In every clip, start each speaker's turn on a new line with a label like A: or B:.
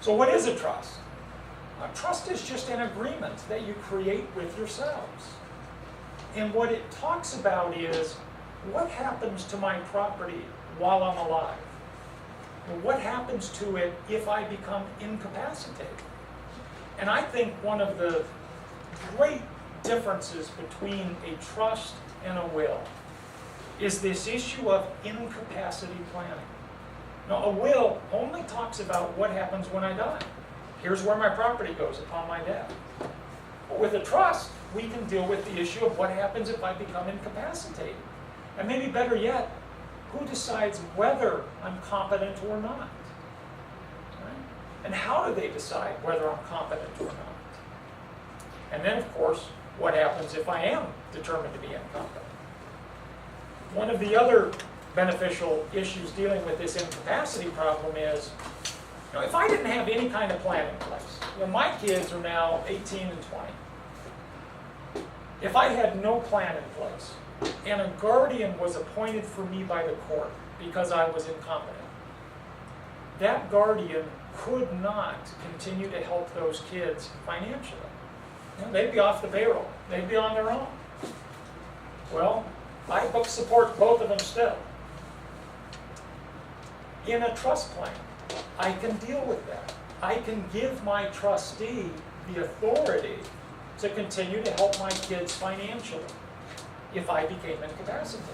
A: So what is a trust? A trust is just an agreement that you create with yourselves. And what it talks about is, what happens to my property while I'm alive? What happens to it if I become incapacitated? And I think one of the great differences between a trust and a will is this issue of incapacity planning. Now, a will only talks about what happens when I die. Here's where my property goes upon my death. But with a trust, we can deal with the issue of what happens if I become incapacitated. And maybe better yet, who decides whether I'm competent or not? Right? And how do they decide whether I'm competent or not? And then, of course, what happens if I am determined to be incompetent? One of the other beneficial issues dealing with this incapacity problem is, if I didn't have any kind of plan in place, my kids are now 18 and 20. If I had no plan in place, and a guardian was appointed for me by the court because I was incompetent, that guardian could not continue to help those kids financially. They'd be off the payroll. They'd be on their own. Well, I book support both of them still. In a trust plan, I can deal with that. I can give my trustee the authority to continue to help my kids financially if I became incapacitated.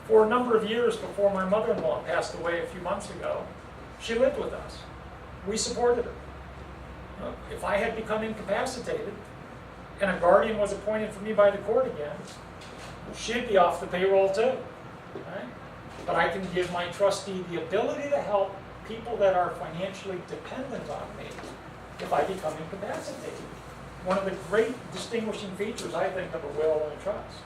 A: For a number of years before my mother-in-law passed away a few months ago, she lived with us. We supported her. If I had become incapacitated and a guardian was appointed for me by the court again, she'd be off the payroll too. Right? But I can give my trustee the ability to help people that are financially dependent on me if I become incapacitated. One of the great distinguishing features, I think, of a will and a trust.